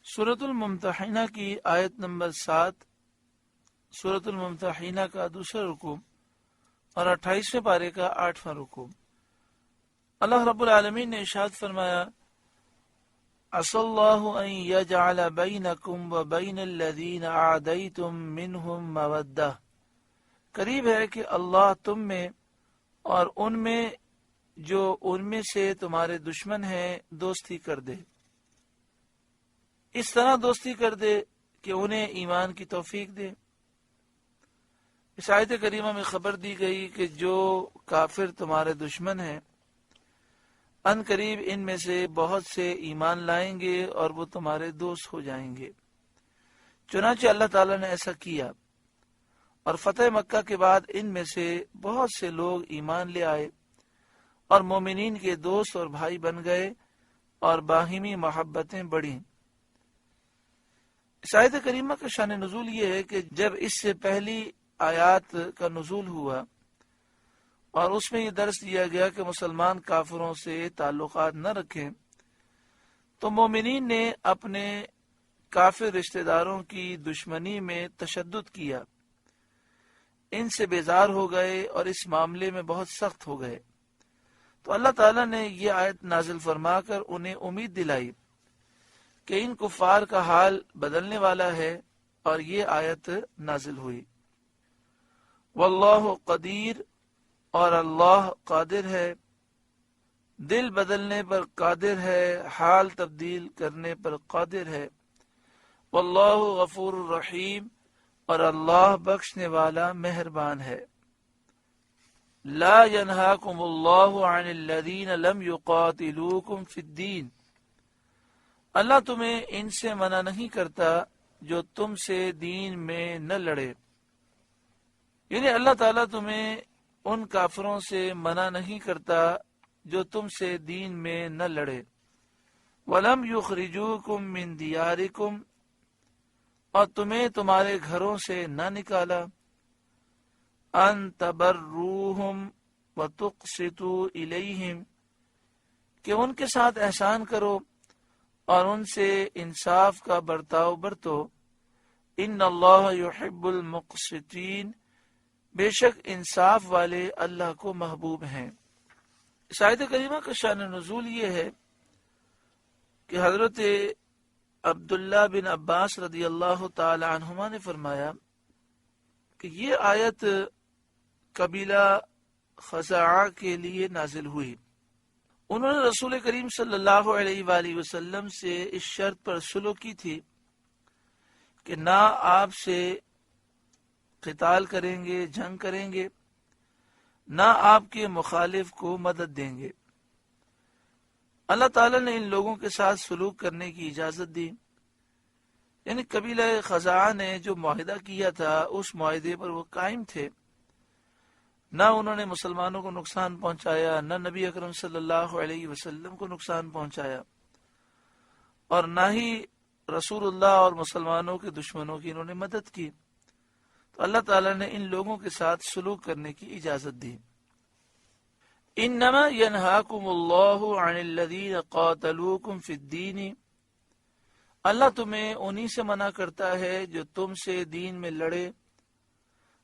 سورۃ الممتحنہ کی آیت نمبر 7، سورۃ الممتحنہ کا دوسرا رکوع اور 28ویں پارے کا 8واں رکوع۔ اللہ رب العالمین نے ارشاد فرمایا، عسى الله أن يجعل بينكم وبين الذين عاديتم منهم مودة، قریب ہے کہ اللہ تم میں اور ان میں جو ان میں سے تمہارے دشمن ہیں دوستی کر دے، اس طرح دوستی کر دے کہ انہیں ایمان کی توفیق دے۔ اس آیت کریمہ میں خبر دی گئی کہ جو کافر تمہارے دشمن ہیں ان قریب ان میں سے بہت سے ایمان لائیں گے اور وہ تمہارے دوست ہو جائیں گے۔ چنانچہ اللہ تعالیٰ نے ایسا کیا اور فتح مکہ کے بعد ان میں سے بہت سے لوگ ایمان لے آئے اور مومنین کے دوست اور بھائی بن گئے اور باہمی محبتیں بڑھیں۔ اس آیت کریمہ کا شان نزول یہ ہے کہ جب اس سے پہلی آیات کا نزول ہوا اور اس میں یہ درس دیا گیا کہ مسلمان کافروں سے تعلقات نہ رکھیں، تو مومنین نے اپنے کافر رشتہ داروں کی دشمنی میں تشدد کیا، ان سے بیزار ہو گئے اور اس معاملے میں بہت سخت ہو گئے۔ تو اللہ تعالیٰ نے یہ آیت نازل فرما کر انہیں امید دلائی کہ ان کفار کا حال بدلنے والا ہے، اور یہ آیت نازل ہوئی، واللہ قدیر، اور اللہ قادر ہے، دل بدلنے پر قادر ہے، حال تبدیل کرنے پر قادر ہے، واللہ غفور الرحیم، اور اللہ بخشنے والا مہربان ہے۔ لا ینہاکم اللہ عن الذین لم یقاتلوکم فی الدین، اللہ تمہیں ان سے منع نہیں کرتا جو تم سے دین میں نہ لڑے، یعنی اللہ تعالیٰ تمہیں ان کافروں سے منع نہیں کرتا جو تم سے دین میں نہ لڑے۔ وَلَمْ يُخْرِجُوكُمْ مِنْ دِيَارِكُمْ، اور تمہیں تمہارے گھروں سے نہ نکالا، أَن تَبَرُّوهُمْ وَتُقْسِطُوا إِلَيْهِمْ، کہ ان کے ساتھ احسان کرو اور ان سے انصاف کا برتاؤ برتو۔ ان اللہ یحب المقسطین، بے شک انصاف والے اللہ کو محبوب ہیں۔ اس آیت کریمہ کا شان نزول یہ ہے کہ حضرت عبداللہ بن عباس رضی اللہ تعالی عنہما نے فرمایا کہ یہ آیت قبیلہ خزاعہ کے لیے نازل ہوئی۔ انہوں نے رسول کریم صلی اللہ علیہ وآلہ وسلم سے اس شرط پر صلح کی تھی کہ نہ آپ سے قتال کریں گے، جنگ کریں گے، نہ آپ کے مخالف کو مدد دیں گے۔ اللہ تعالیٰ نے ان لوگوں کے ساتھ سلوک کرنے کی اجازت دی، یعنی قبیلہ خزاعہ نے جو معاہدہ کیا تھا اس معاہدے پر وہ قائم تھے، نہ انہوں نے مسلمانوں کو نقصان پہنچایا، نہ نبی اکرم صلی اللہ علیہ وسلم کو نقصان پہنچایا، اور نہ ہی رسول اللہ اور مسلمانوں کے دشمنوں کی انہوں نے مدد کی۔ تو اللہ تعالیٰ نے ان لوگوں کے ساتھ سلوک کرنے کی اجازت دی۔ انما ینہاکم اللہ عن الذین قاتلوکم فی الدین، اللہ تمہیں انہی سے منع کرتا ہے جو تم سے دین میں لڑے،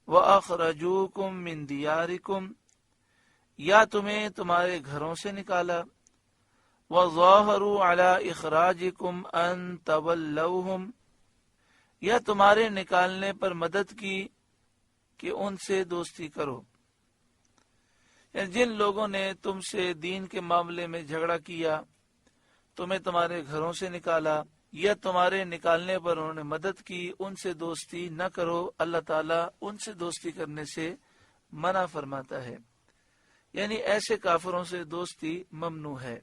وَأَخْرَجُوكُم مِّن دِيَارِكُمْ، یا تمہیں تمہارے گھروں سے نکالا، وَظَاهَرُوا عَلَىٰ إِخْرَاجِكُمْ أَن تَوَلَّوْهُمْ، یا تمہارے نکالنے پر مدد کی کہ ان سے دوستی کرو، یعنی جن لوگوں نے تم سے دین کے معاملے میں جھگڑا کیا، تمہیں تمہارے گھروں سے نکالا یا تمہارے نکالنے پر انہوں نے مدد کی، ان سے دوستی نہ کرو۔ اللہ تعالیٰ ان سے دوستی کرنے سے منع فرماتا ہے، یعنی ایسے کافروں سے دوستی ممنوع ہے۔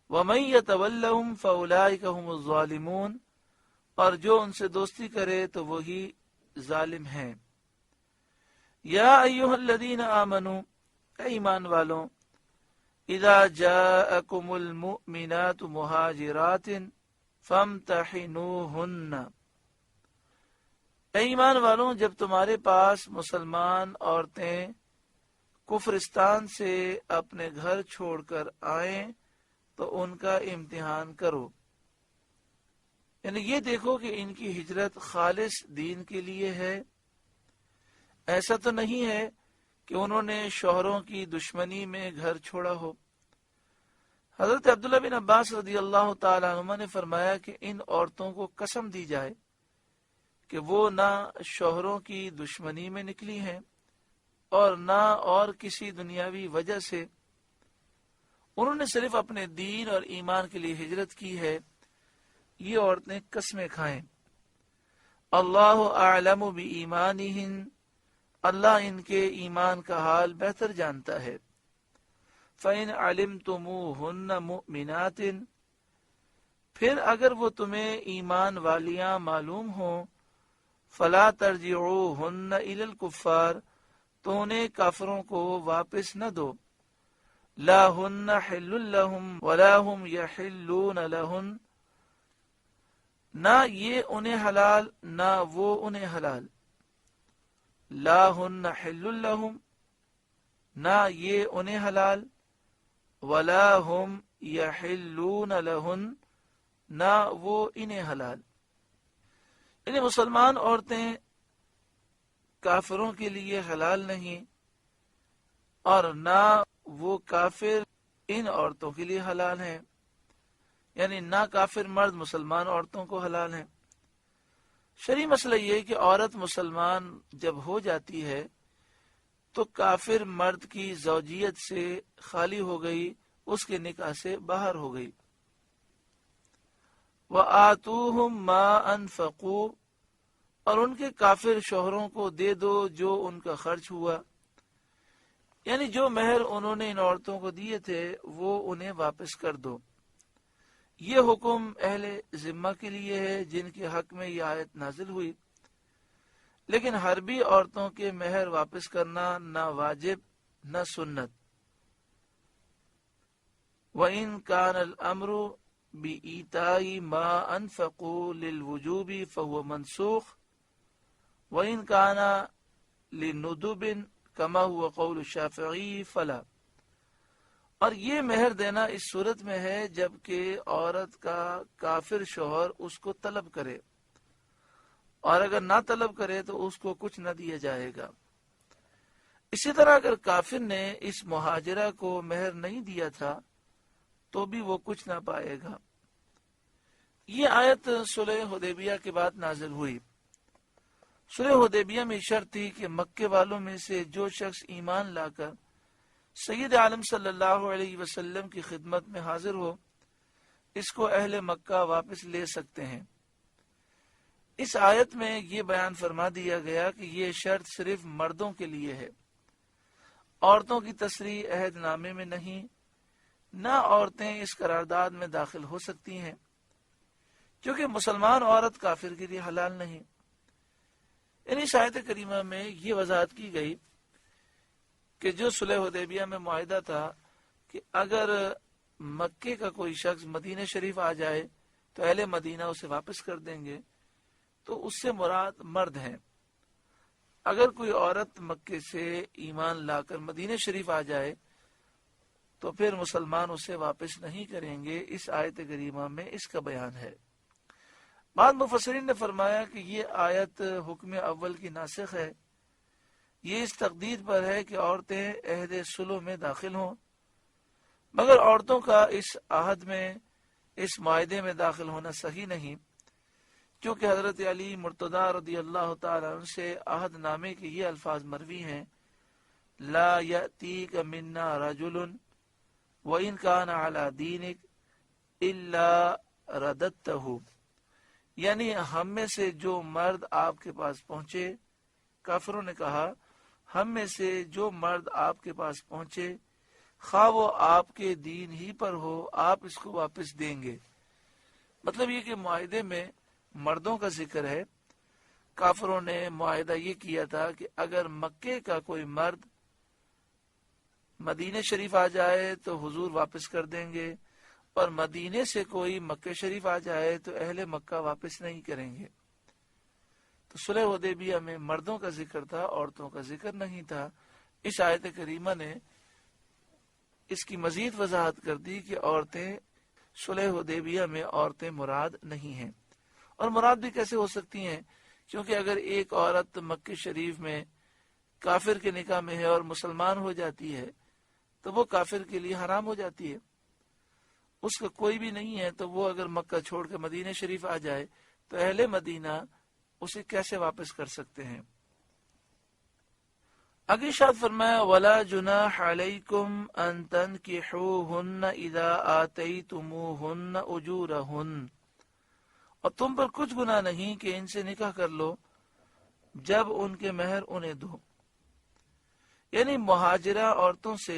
وَمَن يَتَوَلَّهُمْ فَأُولَٰئِكَ هُمُ الظَّالِمُونَ، اور جو ان سے دوستی کرے تو وہی ظالم ہیں۔ یا ایھا الذین آمنوا، اے ایمان والوں، اذا جاءکم المؤمنات مہاجرات فامتحنوہن، اے ایمان والوں جب تمہارے پاس مسلمان عورتیں کفرستان سے اپنے گھر چھوڑ کر آئیں تو ان کا امتحان کرو۔ یعنی یہ دیکھو کہ ان کی ہجرت خالص دین کے لیے ہے، ایسا تو نہیں ہے کہ انہوں نے شوہروں کی دشمنی میں گھر چھوڑا ہو۔ حضرت عبداللہ بن عباس رضی اللہ تعالیٰ عنہ نے فرمایا کہ ان عورتوں کو قسم دی جائے کہ وہ نہ شوہروں کی دشمنی میں نکلی ہیں اور نہ اور کسی دنیاوی وجہ سے، انہوں نے صرف اپنے دین اور ایمان کے لیے ہجرت کی ہے۔ یہ عورتیں قسمیں کھائیں۔ اللہ اعلم بایمانہن، اللہ ان کے ایمان کا حال بہتر جانتا ہے۔ فَإِنْ عَلِمْتُمُوهُنَّ مُؤْمِنَاتٍ، پھر اگر وہ تمہیں ایمان والیاں معلوم ہوں، فَلَا تَرْجِعُوهُنَّ إِلَى الْكُفَّارِ، تو انہیں کافروں کو واپس نہ دو۔ لَا هُنَّ حِلٌّ لَهُمْ وَلَا هُمْ يَحِلُّونَ لَهُنَّ، نہ یہ انہیں حلال نہ وہ انہیں حلال۔ لا ہن حل لہم، نہ یہ انہیں حلال، ولا ہم یحلون لہن، نہ وہ انہیں حلال۔ یعنی مسلمان عورتیں کافروں کے لیے حلال نہیں اور نہ وہ کافر ان عورتوں کے لیے حلال ہیں، یعنی نہ کافر مرد مسلمان عورتوں کو حلال ہیں۔ شرعی مسئلہ یہ کہ عورت مسلمان جب ہو جاتی ہے تو کافر مرد کی زوجیت سے خالی ہو گئی، اس کے نکاح سے باہر ہو گئی۔ وَآتُوهُمْ مَا أَنفَقُوا، اور ان کے کافر شوہروں کو دے دو جو ان کا خرچ ہوا، یعنی جو مہر انہوں نے ان عورتوں کو دیے تھے وہ انہیں واپس کر دو۔ یہ حکم اہل ذمہ کے لیے ہے جن کے حق میں یہ آیت نازل ہوئی، لیکن حربی عورتوں کے مہر واپس کرنا نہ واجب نہ سنت۔ وَإِن كَانَ الْأَمْرُ بِإِيتَاءِ مَا أَنفَقُوا لِلْوُجُوبِ فَهُوَ مَنْسُوخٌ وَإِن كَانَ لِلنُّدُبٍ كَمَا هُوَ قَوْلُ الشَّافِعِيِّ فَلَا، اور یہ مہر دینا اس صورت میں ہے جبکہ عورت کا کافر شوہر اس کو طلب کرے، اور اگر نہ طلب کرے تو اس کو کچھ نہ دیا جائے گا۔ اسی طرح اگر کافر نے اس مہاجرہ کو مہر نہیں دیا تھا تو بھی وہ کچھ نہ پائے گا۔ یہ آیت صلح حدیبیہ کے بعد نازل ہوئی۔ صلح حدیبیہ میں شرط تھی کہ مکے والوں میں سے جو شخص ایمان لا کر سید عالم صلی اللہ علیہ وسلم کی خدمت میں حاضر ہو، اس کو اہل مکہ واپس لے سکتے ہیں۔ اس آیت میں یہ بیان فرما دیا گیا کہ یہ شرط صرف مردوں کے لیے ہے، عورتوں کی تصریح عہد نامے میں نہیں، نہ عورتیں اس قرارداد میں داخل ہو سکتی ہیں، کیونکہ مسلمان عورت کافر کے لیے حلال نہیں۔ اس آیت کریمہ میں یہ وضاحت کی گئی کہ جو صلح حدیبیہ میں معاہدہ تھا کہ اگر مکے کا کوئی شخص مدینہ شریف آ جائے تو اہل مدینہ اسے واپس کر دیں گے، تو اس سے مراد مرد ہیں۔ اگر کوئی عورت مکے سے ایمان لا کر مدینہ شریف آ جائے تو پھر مسلمان اسے واپس نہیں کریں گے۔ اس آیت کریمہ میں اس کا بیان ہے۔ بعض مفسرین نے فرمایا کہ یہ آیت حکم اول کی ناسخ ہے، یہ اس تقدیر پر ہے کہ عورتیں عہد صلح میں داخل ہوں، مگر عورتوں کا اس عہد میں، اس معاہدے میں داخل ہونا صحیح نہیں، کیونکہ حضرت علی مرتضی رضی اللہ تعالیٰ عنہ سے عہد نامے کے یہ الفاظ مروی ہیں: لا یأتیک منا رجل وإن کان علی دینک الا رددتہ، یعنی ہم میں سے جو مرد آپ کے پاس پہنچے، کافروں نے کہا ہم میں سے جو مرد آپ کے پاس پہنچے خواہ وہ آپ کے دین ہی پر ہو، آپ اس کو واپس دیں گے۔ مطلب یہ کہ معاہدے میں مردوں کا ذکر ہے۔ کافروں نے معاہدہ یہ کیا تھا کہ اگر مکے کا کوئی مرد مدینہ شریف آ جائے تو حضور واپس کر دیں گے، اور مدینے سے کوئی مکہ شریف آ جائے تو اہل مکہ واپس نہیں کریں گے۔ تو صلح حدیبیہ میں مردوں کا ذکر تھا، عورتوں کا ذکر نہیں تھا۔ اس آیت کریمہ نے اس کی مزید وضاحت کر دی کہ عورتیں صلح حدیبیہ میں عورتیں مراد نہیں ہیں۔ اور مراد بھی کیسے ہو سکتی ہیں؟ کیونکہ اگر ایک عورت مکہ شریف میں کافر کے نکاح میں ہے اور مسلمان ہو جاتی ہے تو وہ کافر کے لیے حرام ہو جاتی ہے، اس کا کوئی بھی نہیں ہے، تو وہ اگر مکہ چھوڑ کے مدینہ شریف آ جائے تو اہل مدینہ اسے کیسے واپس کر سکتے ہیں؟ آگے ارشاد فرمایا وَلَا جُنَاحَ عَلَيْكُمْ أَن تَنكِحُوهُنَّ إِذَا آتَيْتُمُوهُنَّ أُجُورَهُنَّ، اور تم پر کچھ گناہ نہیں کہ ان سے نکاح کر لو جب ان کے مہر انہیں دو۔ یعنی مہاجرہ عورتوں سے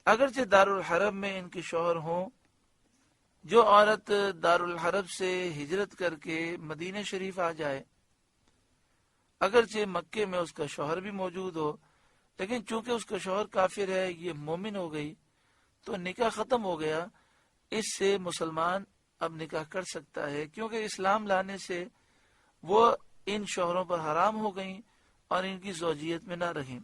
اگرچہ دارالحرب میں ان کے شوہر ہوں، جو عورت دارالحرب سے ہجرت کر کے مدینہ شریف آ جائے، اگرچہ مکے میں اس کا شوہر بھی موجود ہو، لیکن چونکہ اس کا شوہر کافر ہے، یہ مومن ہو گئی تو نکاح ختم ہو گیا، اس سے مسلمان اب نکاح کر سکتا ہے، کیونکہ اسلام لانے سے وہ ان شوہروں پر حرام ہو گئیں اور ان کی زوجیت میں نہ رہیں۔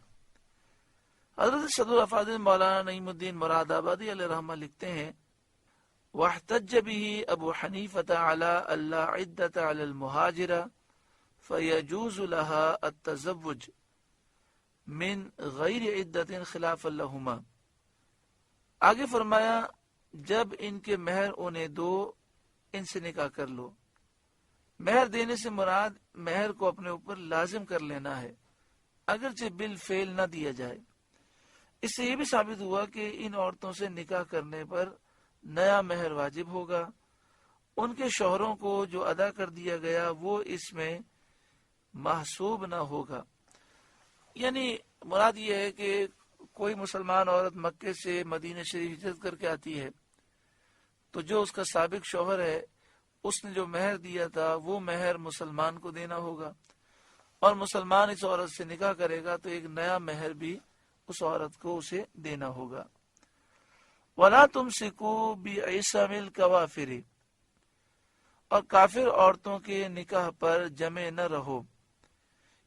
حضرت صدر الافاضل مولانا نعیم الدین مراد آبادی علیہ رحمہ لکھتے ہیں وَاحْتَجَّ بِهِ ابو حنیفة عَلَى أَلَّا عِدَّةَ عَلَى الْمُهَاجِرَةِ فَيَجُوزُ لَهَا التَّزَوُّجُ مِنْ غَيْرِ عِدَّةٍ خِلَافًا لَهُمَا۔ آگے فرمایا جب ان کے مہر انہیں دو ان سے نکاح کر لو۔ مہر دینے سے مراد مہر کو اپنے اوپر لازم کر لینا ہے، اگرچہ بالفعل نہ دیا جائے۔ اس سے یہ بھی ثابت ہوا کہ ان عورتوں سے نکاح کرنے پر نیا مہر واجب ہوگا، ان کے شوہروں کو جو ادا کر دیا گیا وہ اس میں محسوب نہ ہوگا۔ یعنی مراد یہ ہے کہ کوئی مسلمان عورت مکے سے مدینہ شریف ہجرت کر کے آتی ہے تو جو اس کا سابق شوہر ہے اس نے جو مہر دیا تھا وہ مہر مسلمان کو دینا ہوگا، اور مسلمان اس عورت سے نکاح کرے گا تو ایک نیا مہر بھی اس عورت کو اسے دینا ہوگا۔ وَلَا تُمْسِكُوا بِعِصَمِ الْكَوَافِرِ، اور کافر عورتوں کے نکاح پر جمع نہ رہو۔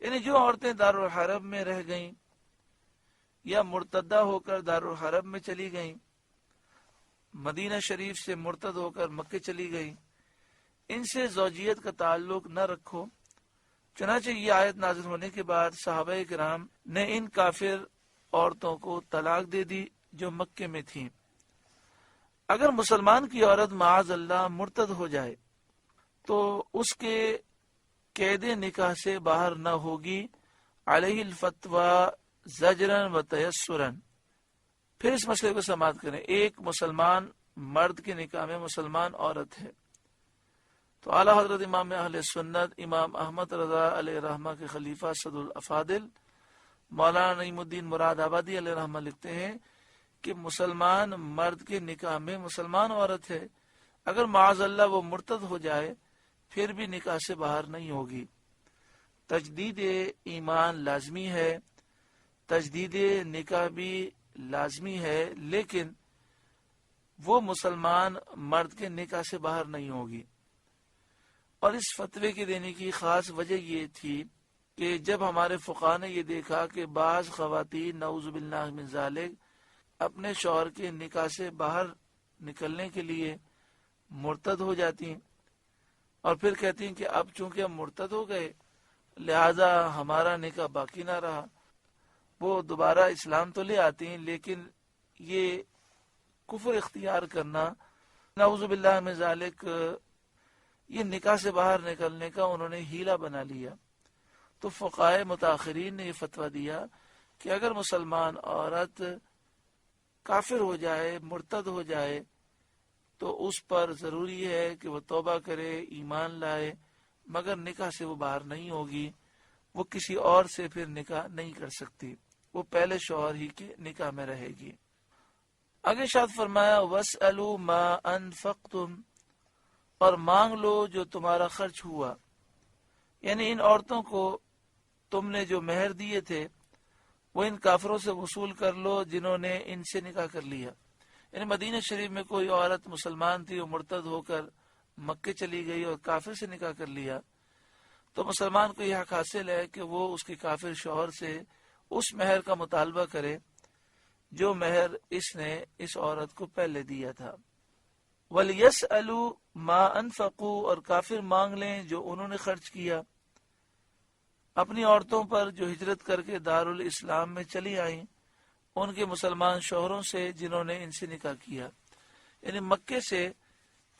یعنی جو عورتیں دارالحرب میں رہ گئیں یا مرتدہ ہو کر دارالحرب میں چلی گئیں، مدینہ شریف سے مرتد ہو کر مکے چلی گئیں، ان سے زوجیت کا تعلق نہ رکھو۔ چنانچہ یہ آیت نازل ہونے کے بعد صحابہ کرام نے ان کافر عورتوں کو طلاق دے دی جو مکے میں تھیں۔ اگر مسلمان کی عورت معاذ اللہ مرتد ہو جائے تو اس کے قید نکاح سے باہر نہ ہوگی، علیہ الفتوی زجرن و تیسرن۔ پھر اس مسئلے کو سماعت کریں، ایک مسلمان مرد کے نکاح میں مسلمان عورت ہے تو اعلیٰ حضرت امام اہل سنت امام احمد رضا علیہ رحمہ کے خلیفہ صدر الافاضل مولانا نعیم الدین مراد آبادی علیہ رحمہ لکھتے ہیں کہ مسلمان مرد کے نکاح میں مسلمان عورت ہے، اگر معاذ اللہ وہ مرتد ہو جائے پھر بھی نکاح سے باہر نہیں ہوگی۔ تجدید ایمان لازمی ہے، تجدید نکاح بھی لازمی ہے، لیکن وہ مسلمان مرد کے نکاح سے باہر نہیں ہوگی۔ اور اس فتوے کے دینے کی خاص وجہ یہ تھی کہ جب ہمارے فقہاء نے یہ دیکھا کہ بعض خواتین نعوذ باللہ من ذالک اپنے شوہر کے نکاح سے باہر نکلنے کے لیے مرتد ہو جاتی ہیں اور پھر کہتی ہیں کہ اب چونکہ ہم مرتد ہو گئے لہذا ہمارا نکاح باقی نہ رہا، وہ دوبارہ اسلام تو لے آتی ہیں لیکن یہ کفر اختیار کرنا نعوذ باللہ من ذالک یہ نکاح سے باہر نکلنے کا انہوں نے ہیلہ بنا لیا۔ تو فقہاء متاخرین نے یہ فتویٰ دیا کہ اگر مسلمان عورت کافر ہو جائے مرتد ہو جائے تو اس پر ضروری ہے کہ وہ توبہ کرے ایمان لائے، مگر نکاح سے وہ باہر نہیں ہوگی، وہ کسی اور سے پھر نکاح نہیں کر سکتی، وہ پہلے شوہر ہی کے نکاح میں رہے گی۔ آگے شاد فرمایا وَاسْأَلُوا مَا أَنفَقْتُمْ، اور مانگ لو جو تمہارا خرچ ہوا، یعنی ان عورتوں کو تم نے جو مہر دیے تھے وہ ان کافروں سے وصول کر لو جنہوں نے ان سے نکاح کر لیا۔ یعنی مدینہ شریف میں کوئی عورت مسلمان تھی وہ مرتد ہو کر مکے چلی گئی اور کافر سے نکاح کر لیا تو مسلمان کو یہ حق حاصل ہے کہ وہ اس کے کافر شوہر سے اس مہر کا مطالبہ کرے جو مہر اس نے اس عورت کو پہلے دیا تھا۔ وَلْيَسْأَلُوا مَا أَنفَقُوا، اور کافر مانگ لیں جو انہوں نے خرچ کیا اپنی عورتوں پر جو ہجرت کر کے دارالاسلام میں چلی آئیں ان کے مسلمان شوہروں سے جنہوں نے ان سے نکاح کیا. یعنی مکے سے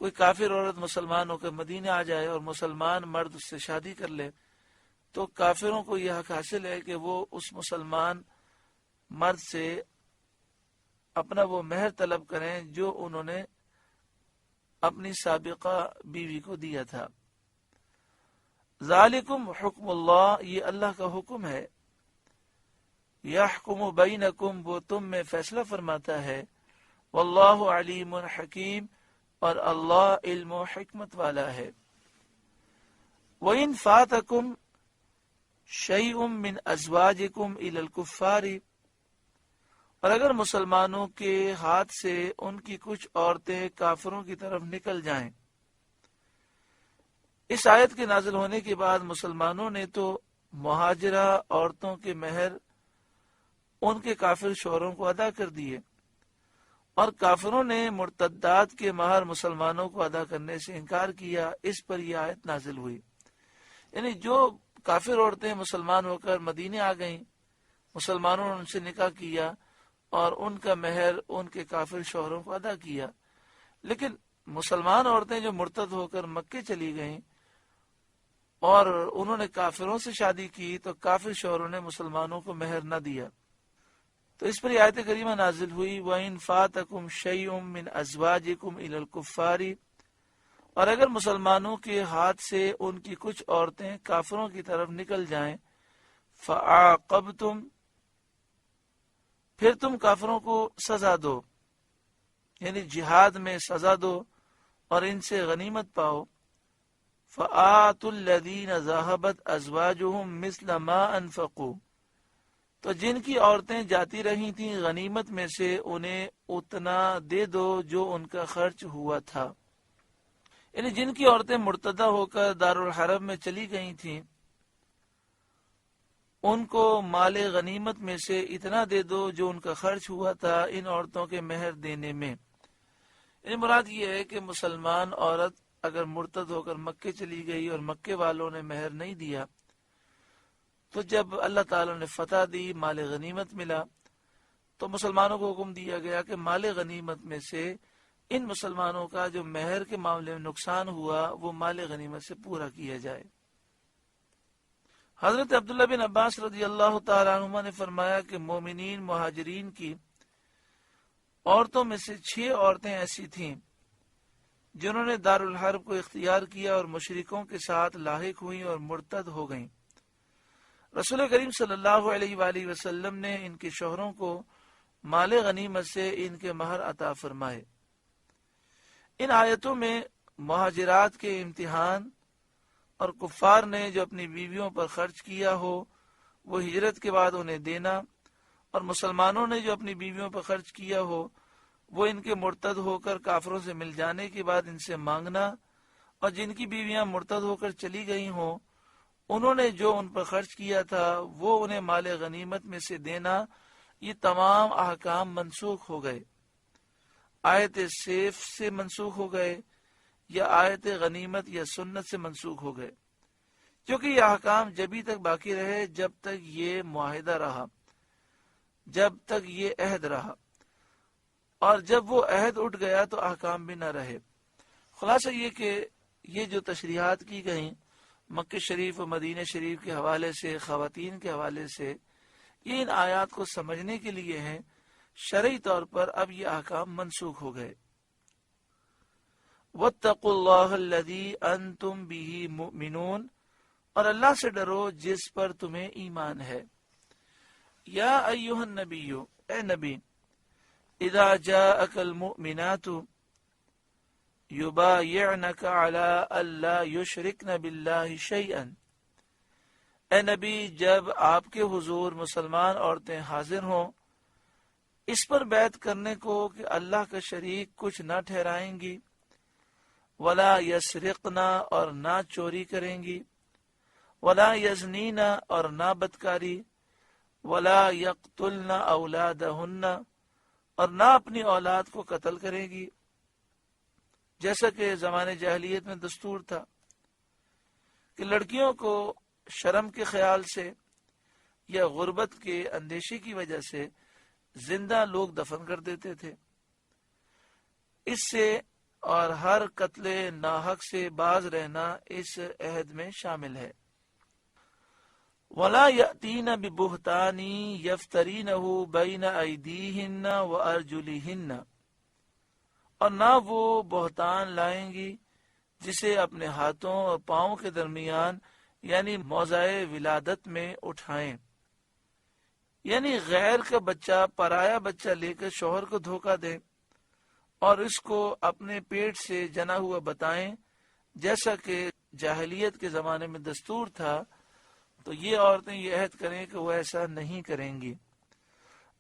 کوئی کافر عورت مسلمان ہو کر مدینے آ جائے اور مسلمان مرد اس سے شادی کر لے تو کافروں کو یہ حق حاصل ہے کہ وہ اس مسلمان مرد سے اپنا وہ مہر طلب کریں جو انہوں نے اپنی سابقہ بیوی کو دیا تھا. ذالکم حکم اللہ، یہ اللہ کا حکم ہے. یحکم بینکم، وہ تم میں فیصلہ فرماتا ہے. واللہ علیم حکیم، اور اللہ علم و حکمت والا ہے. وَإِن فَاتَكُمْ شَيْءٌ مِّنْ أَزْوَاجِكُمْ إِلَى الْكُفَّارِ، اور اگر مسلمانوں کے ہاتھ سے ان کی کچھ عورتیں کافروں کی طرف نکل جائیں. اس آیت کے نازل ہونے کے بعد مسلمانوں نے تو مہاجرہ عورتوں کے مہر ان کے کافر شوہروں کو ادا کر دیے، اور کافروں نے مرتدات کے مہر مسلمانوں کو ادا کرنے سے انکار کیا. اس پر یہ آیت نازل ہوئی. یعنی جو کافر عورتیں مسلمان ہو کر مدینے آ گئیں، مسلمانوں نے ان سے نکاح کیا اور ان کا مہر ان کے کافر شوہروں کو ادا کیا. لیکن مسلمان عورتیں جو مرتد ہو کر مکے چلی گئیں اور انہوں نے کافروں سے شادی کی تو کافر شوہروں نے مسلمانوں کو مہر نہ دیا. تو اس پر یہ آیت کریمہ نازل ہوئی. وَإِن فَاتَكُمْ شَيْءٌ مِّنْ أَزْوَاجِكُمْ إِلَى الْكُفَّارِ، اور اگر مسلمانوں کے ہاتھ سے ان کی کچھ عورتیں کافروں کی طرف نکل جائیں، فَعَاقَبْتُمْ، پھر تم کافروں کو سزا دو، یعنی جہاد میں سزا دو اور ان سے غنیمت پاؤ. فَآتُوا الَّذِينَ ذَهَبَتْ أَزْوَاجُهُمْ مِثْلَ مَا أَنفَقُوا، تو جن کی عورتیں جاتی رہی تھیں غنیمت میں سے انہیں اتنا دے دو جو ان کا خرچ ہوا تھا. یعنی جن کی عورتیں مرتدہ ہو کر دارالحرم میں چلی گئی تھیں ان کو مال غنیمت میں سے اتنا دے دو جو ان کا خرچ ہوا تھا ان عورتوں کے مہر دینے میں. یعنی مراد یہ ہے کہ مسلمان عورت اگر مرتد ہو کر مکے چلی گئی اور مکے والوں نے مہر نہیں دیا تو جب اللہ تعالیٰ نے فتح دی، مال غنیمت ملا، تو مسلمانوں کو حکم دیا گیا کہ مال غنیمت میں سے ان مسلمانوں کا جو مہر کے معاملے میں نقصان ہوا وہ مال غنیمت سے پورا کیا جائے. حضرت عبداللہ بن عباس رضی اللہ تعالیٰ عنہما نے فرمایا کہ مومنین مہاجرین کی عورتوں میں سے 6 عورتیں ایسی تھیں جنہوں نے دارالحرب کو اختیار کیا اور مشرکوں کے ساتھ لاحق ہوئیں اور مرتد ہو گئیں. رسول کریم صلی اللہ علیہ وآلہ وسلم نے ان کے شوہروں کو مال غنیمت سے ان کے مہر عطا فرمائے. ان آیتوں میں مہاجرات کے امتحان اور کفار نے جو اپنی بیویوں پر خرچ کیا ہو وہ ہجرت کے بعد انہیں دینا، اور مسلمانوں نے جو اپنی بیویوں پر خرچ کیا ہو وہ ان کے مرتد ہو کر کافروں سے مل جانے کے بعد ان سے مانگنا، اور جن کی بیویاں مرتد ہو کر چلی گئی ہوں انہوں نے جو ان پر خرچ کیا تھا وہ انہیں مال غنیمت میں سے دینا، یہ تمام احکام منسوخ ہو گئے. آیت سیف سے منسوخ ہو گئے یا آیت غنیمت یا سنت سے منسوخ ہو گئے، کیونکہ یہ احکام جبھی تک باقی رہے جب تک یہ معاہدہ رہا، جب تک یہ عہد رہا، اور جب وہ عہد اٹھ گیا تو احکام بھی نہ رہے. خلاصہ یہ کہ یہ جو تشریحات کی گئیں مکہ شریف و مدینہ شریف کے حوالے سے، خواتین کے حوالے سے، یہ ان آیات کو سمجھنے کے لیے ہیں. شرعی طور پر اب یہ احکام منسوخ ہو گئے. وَاتَّقُوا اللَّهَ الَّذِي أَنْتُمْ بِهِ مُؤْمِنُونَ، اور اللہ سے ڈرو جس پر تمہیں ایمان ہے. یا ایھا النبی، اے نبی، اذا جاءک المؤمنات یبایعنک علی الا یشرکن باللہ شیئا، اے نبی جب آپ کے حضور مسلمان عورتیں حاضر ہوں اس پر بیعت کرنے کو کہ اللہ کا شریک کچھ نہ ٹھہرائیں گی، ولا یسرقن، اور نہ چوری کریں گی، ولا یزنین، اور نہ بدکاری، ولا یقتلن اولادہن، اور نہ اپنی اولاد کو قتل کریں گی، جیسا کہ زمانے جاہلیت میں دستور تھا کہ لڑکیوں کو شرم کے خیال سے یا غربت کے اندیشے کی وجہ سے زندہ لوگ دفن کر دیتے تھے۔ اس سے اور ہر قتل ناحق سے باز رہنا اس عہد میں شامل ہے۔ وَلَا يَأْتِينَ بِبُهْتَانٍ يَفْتَرِينَهُ بَيْنَ أَيْدِيهِنَّ وَأَرْجُلِهِنَّ، اور نہ وہ بہتان لائیں گی جسے اپنے ہاتھوں اور پاؤں کے درمیان یعنی موضع ولادت میں اٹھائیں، یعنی غیر کا بچہ پرایا بچہ لے کر شوہر کو دھوکہ دیں اور اس کو اپنے پیٹ سے جنا ہوا بتائیں جیسا کہ جاہلیت کے زمانے میں دستور تھا، تو یہ عورتیں یہ عہد کریں کہ وہ ایسا نہیں کریں گی۔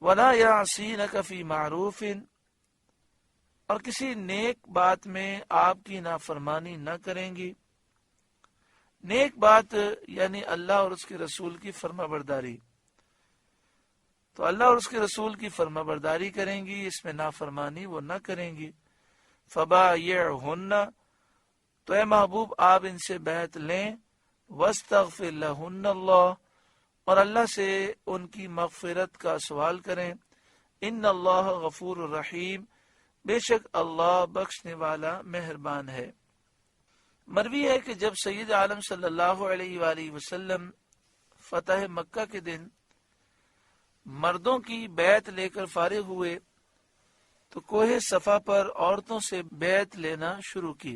وَلَا يَعْصِينَكَ فِي مَعْرُوفٍ، اور کسی نیک بات میں آپ کی نافرمانی نہ کریں گی۔ نیک بات یعنی اللہ اور اس کے رسول کی فرما برداری، تو اللہ اور اس کے رسول کی فرما برداری کریں گی، اس میں نافرمانی وہ نہ کریں گی۔ فَبَايِعْهُنَّ، تو اے محبوب آپ ان سے بیعت لیں، وَاسْتَغْفِرْ لَهُنَّ اللَّهُ، اور اللہ سے ان کی مغفرت کا سوال کریں۔ ان اللہ غفور الرحیم، بے شک اللہ بخشنے والا مہربان ہے۔ مروی ہے کہ جب سید عالم صلی اللہ علیہ وآلہ وسلم فتح مکہ کے دن مردوں کی بیعت لے کر فارغ ہوئے تو کوہ صفا پر عورتوں سے بیعت لینا شروع کی،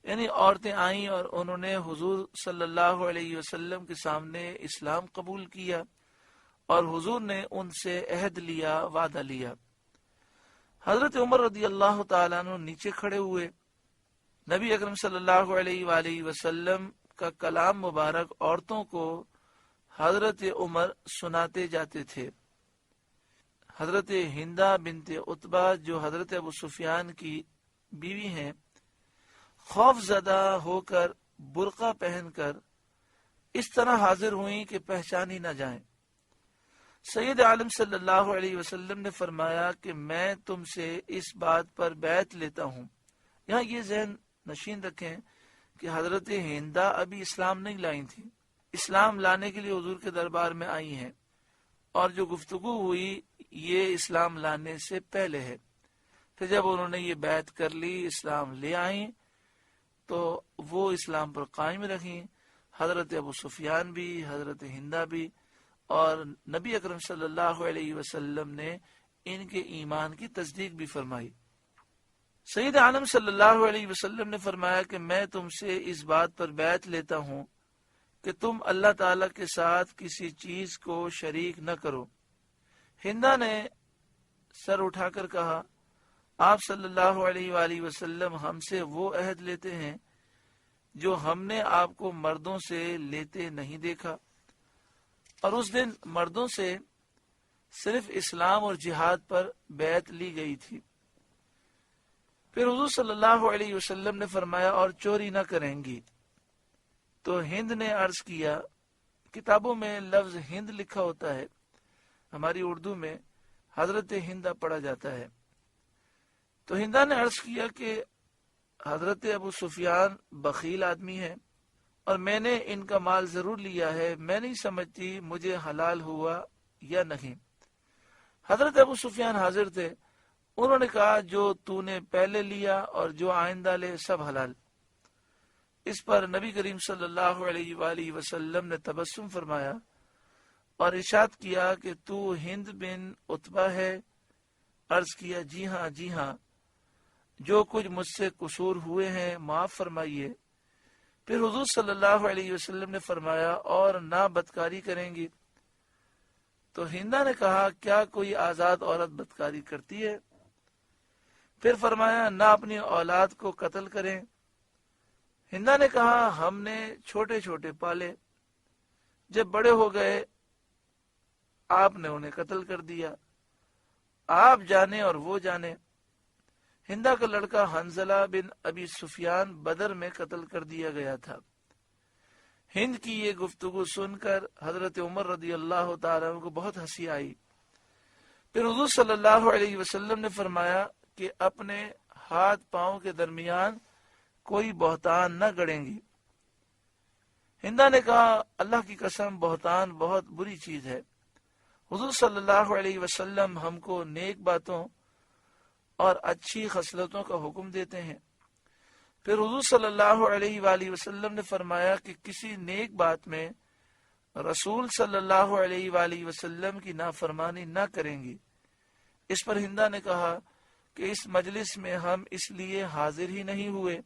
یعنی عورتیں آئیں اور انہوں نے حضور صلی اللہ علیہ وسلم کے سامنے اسلام قبول کیا اور حضور نے ان سے عہد لیا، وعدہ لیا۔ حضرت عمر رضی اللہ تعالیٰ عنہ نیچے کھڑے ہوئے، نبی اکرم صلی اللہ علیہ وآلہ وسلم کا کلام مبارک عورتوں کو حضرت عمر سناتے جاتے تھے۔ حضرت ہندہ بنت عتبہ جو حضرت ابو سفیان کی بیوی ہیں، خوف زدہ ہو کر برقع پہن کر اس طرح حاضر ہوئیں کہ پہچانی نہ جائیں۔ سید عالم صلی اللہ علیہ وسلم نے فرمایا کہ میں تم سے اس بات پر بیعت لیتا ہوں۔ یہاں یہ ذہن نشین رکھیں کہ حضرت ہندہ ابھی اسلام نہیں لائی تھی، اسلام لانے کے لیے حضور کے دربار میں آئی ہیں، اور جو گفتگو ہوئی یہ اسلام لانے سے پہلے ہے۔ پھر جب انہوں نے یہ بیعت کر لی، اسلام لے آئیں، تو وہ اسلام پر قائم رکھیں، حضرت ابو سفیان بھی، حضرت ہندہ بھی، اور نبی اکرم صلی اللہ علیہ وسلم نے ان کے ایمان کی تصدیق بھی فرمائی۔ سید عالم صلی اللہ علیہ وسلم نے فرمایا کہ میں تم سے اس بات پر بیعت لیتا ہوں کہ تم اللہ تعالی کے ساتھ کسی چیز کو شریک نہ کرو۔ ہندہ نے سر اٹھا کر کہا، آپ صلی اللہ علیہ وآلہ وسلم ہم سے وہ عہد لیتے ہیں جو ہم نے آپ کو مردوں سے لیتے نہیں دیکھا، اور اس دن مردوں سے صرف اسلام اور جہاد پر بیعت لی گئی تھی۔ پھر حضور صلی اللہ علیہ وسلم نے فرمایا اور چوری نہ کریں گی۔ تو ہند نے عرض کیا، کتابوں میں لفظ ہند لکھا ہوتا ہے، ہماری اردو میں حضرت ہندہ پڑھا جاتا ہے۔ تو ہندہ نے عرض کیا کہ حضرت ابو سفیان بخیل آدمی ہے اور میں نے ان کا مال ضرور لیا ہے، میں نہیں سمجھتی مجھے حلال ہوا یا نہیں۔ حضرت ابو سفیان حاضر تھے، انہوں نے کہا جو تو نے پہلے لیا اور جو آئندہ لے سب حلال۔ اس پر نبی کریم صلی اللہ علیہ وآلہ وسلم نے تبسم فرمایا اور ارشاد کیا کہ تو ہند بن عتبہ ہے؟ عرض کیا جی ہاں جی ہاں، جو کچھ مجھ سے قصور ہوئے ہیں معاف فرمائیے۔ پھر حضور صلی اللہ علیہ وسلم نے فرمایا اور نہ بدکاری کریں گی۔ تو ہندہ نے کہا کیا کوئی آزاد عورت بدکاری کرتی ہے؟ پھر فرمایا نہ اپنی اولاد کو قتل کریں۔ ہندہ نے کہا ہم نے چھوٹے چھوٹے پالے، جب بڑے ہو گئے آپ نے انہیں قتل کر دیا، آپ جانے اور وہ جانے۔ ہندہ کا لڑکا حنظلہ بن ابی سفیان بدر میں قتل کر دیا گیا تھا۔ ہند کی یہ گفتگو سن کر حضرت عمر رضی اللہ تعالیٰ عنہ کو بہت ہنسی آئی۔ پھر حضور صلی اللہ علیہ وسلم نے فرمایا کہ اپنے ہاتھ پاؤں کے درمیان کوئی بہتان نہ گڑیں گی۔ ہندا نے کہا اللہ کی قسم بہتان بہت بری چیز ہے۔ حضور صلی اللہ علیہ وسلم ہم کو نیک باتوں اور اچھی خصلتوں کا حکم دیتے ہیں۔ پھر حضور صلی اللہ علیہ وآلہ وسلم نے فرمایا کہ کسی نیک بات میں رسول صلی اللہ علیہ وآلہ وسلم کی نافرمانی نہ کریں گی۔ اس پر ہندا نے کہا کہ اس مجلس میں ہم اس لیے حاضر ہی نہیں ہوئے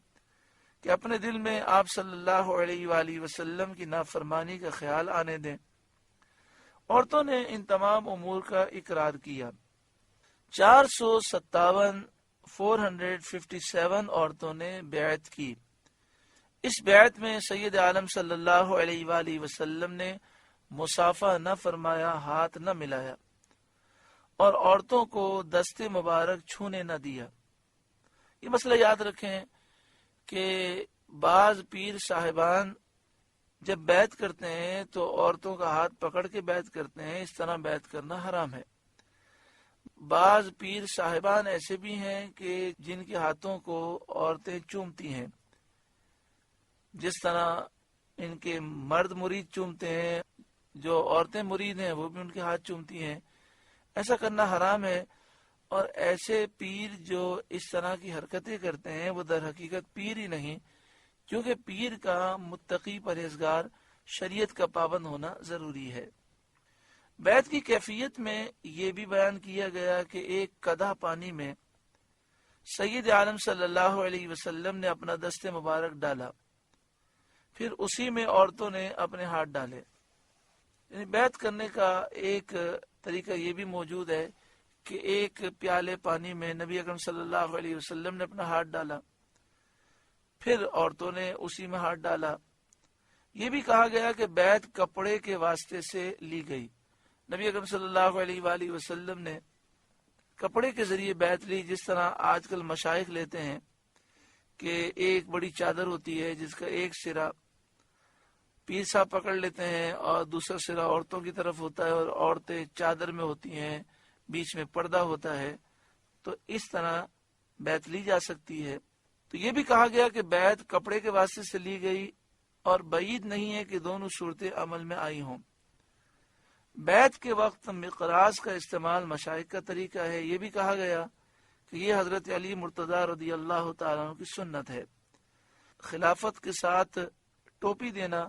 کہ اپنے دل میں آپ صلی اللہ علیہ وآلہ وسلم کی نافرمانی کا خیال آنے دیں۔ عورتوں نے ان تمام امور کا اقرار کیا۔ 457 عورتوں نے بیعت کی۔ اس بیعت میں سید عالم صلی اللہ علیہ وآلہ وسلم نے مصافحہ نہ فرمایا، ہاتھ نہ ملایا، اور عورتوں کو دست مبارک چھونے نہ دیا۔ یہ مسئلہ یاد رکھیں کہ بعض پیر صاحبان جب بیعت کرتے ہیں تو عورتوں کا ہاتھ پکڑ کے بیعت کرتے ہیں، اس طرح بیعت کرنا حرام ہے۔ بعض پیر صاحبان ایسے بھی ہیں کہ جن کے ہاتھوں کو عورتیں چومتی ہیں، جس طرح ان کے مرد مرید چومتے ہیں، جو عورتیں مرید ہیں وہ بھی ان کے ہاتھ چومتی ہیں۔ ایسا کرنا حرام ہے، اور ایسے پیر جو اس طرح کی حرکتیں کرتے ہیں وہ در حقیقت پیر ہی نہیں، کیونکہ پیر کا متقی پرہیزگار شریعت کا پابند ہونا ضروری ہے۔ بیعت کی کیفیت میں یہ بھی بیان کیا گیا کہ ایک قدح پانی میں سید عالم صلی اللہ علیہ وسلم نے اپنا دست مبارک ڈالا، پھر اسی میں عورتوں نے اپنے ہاتھ ڈالے۔ یعنی بیعت کرنے کا ایک طریقہ یہ بھی موجود ہے کہ ایک پیالے پانی میں نبی اکرم صلی اللہ علیہ وسلم نے اپنا ہاتھ ڈالا، پھر عورتوں نے اسی میں ہاتھ ڈالا۔ یہ بھی کہا گیا کہ بیعت کپڑے کے واسطے سے لی گئی۔ نبی اکرم صلی اللہ علیہ وآلہ وسلم نے کپڑے کے ذریعے بیعت لی، جس طرح آج کل مشائخ لیتے ہیں کہ ایک بڑی چادر ہوتی ہے جس کا ایک سرا پیر صاحب پکڑ لیتے ہیں اور دوسرا سرا عورتوں کی طرف ہوتا ہے، اور عورتیں چادر میں ہوتی ہیں، بیچ میں پردہ ہوتا ہے، تو اس طرح بیعت لی جا سکتی ہے۔ تو یہ بھی کہا گیا کہ بیعت کپڑے کے واسطے سے لی گئی، اور بعید نہیں ہے کہ دونوں صورتیں عمل میں آئی ہوں۔ بیعت کے وقت مقراض کا استعمال مشائخ کا طریقہ ہے۔ یہ بھی کہا گیا کہ یہ حضرت علی مرتضی رضی اللہ تعالیٰ عنہ کی سنت ہے۔ خلافت کے ساتھ ٹوپی دینا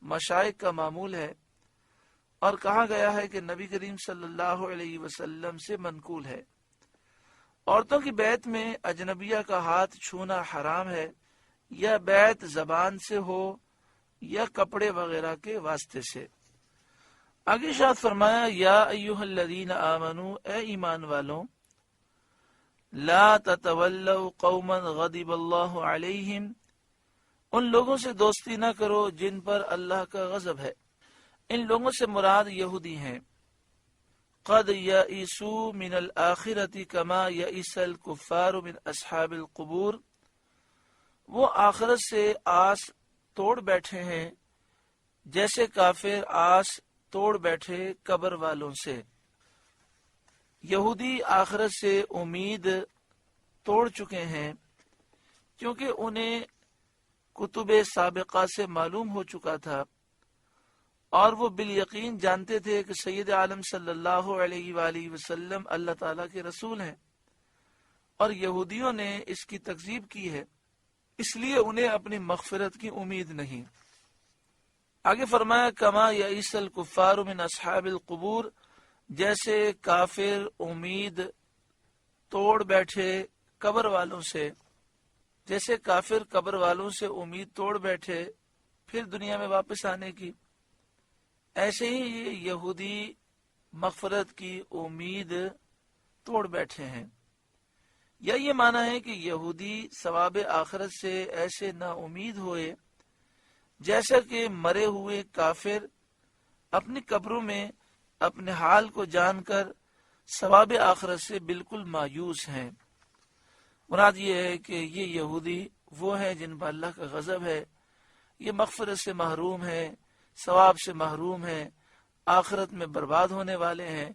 مشائخ کا معمول ہے، اور کہا گیا ہے کہ نبی کریم صلی اللہ علیہ وسلم سے منقول ہے۔ عورتوں کی بیعت میں اجنبیہ کا ہاتھ چھونا حرام ہے، یا بیعت زبان سے ہو یا کپڑے وغیرہ کے واسطے سے۔ آگے ارشاد فرمایا، یا ایھا الذین آمنوا، اے ایمان والوں، لا تتولوا قوما غضب اللہ علیہم، ان لوگوں سے دوستی نہ کرو جن پر اللہ کا غضب ہے۔ ان لوگوں سے مراد یہودی ہیں۔ قد یئسوا من الآخرۃ کما یئس الکفار من اصحاب القبور، وہ آخرت سے آس توڑ بیٹھے ہیں جیسے کافر آس توڑ بیٹھے قبر والوں سے۔ یہودی آخرت سے امید توڑ چکے ہیں، کیونکہ انہیں کتب سابقہ سے معلوم ہو چکا تھا، اور وہ بالیقین جانتے تھے کہ سید عالم صلی اللہ علیہ وآلہ وسلم اللہ تعالیٰ کے رسول ہیں، اور یہودیوں نے اس کی تکذیب کی ہے، اس لیے انہیں اپنی مغفرت کی امید نہیں۔ آگے فرمایا، کما یئس الکفار من اصحاب القبور، جیسے کافر امید توڑ بیٹھے قبر والوں سے، جیسے کافر قبر والوں سے امید توڑ بیٹھے پھر دنیا میں واپس آنے کی، ایسے ہی یہ یہودی مغفرت کی امید توڑ بیٹھے ہیں۔ یا یہ معنی ہے کہ یہودی ثواب آخرت سے ایسے نا امید ہوئے جیسا کہ مرے ہوئے کافر اپنی قبروں میں اپنے حال کو جان کر ثواب آخرت سے بالکل مایوس ہیں۔ مراد یہ ہے کہ یہ یہودی وہ ہیں جن پر اللہ کا غضب ہے، یہ مغفرت سے محروم ہیں، ثواب سے محروم ہیں، آخرت میں برباد ہونے والے ہیں۔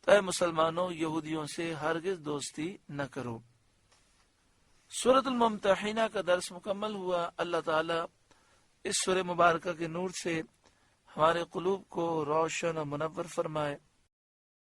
تو اے مسلمانوں، یہودیوں سے ہرگز دوستی نہ کرو۔ سورۃ الممتحنہ کا درس مکمل ہوا۔ اللہ تعالیٰ اس سورہ مبارکہ کے نور سے ہمارے قلوب کو روشن و منور فرمائے۔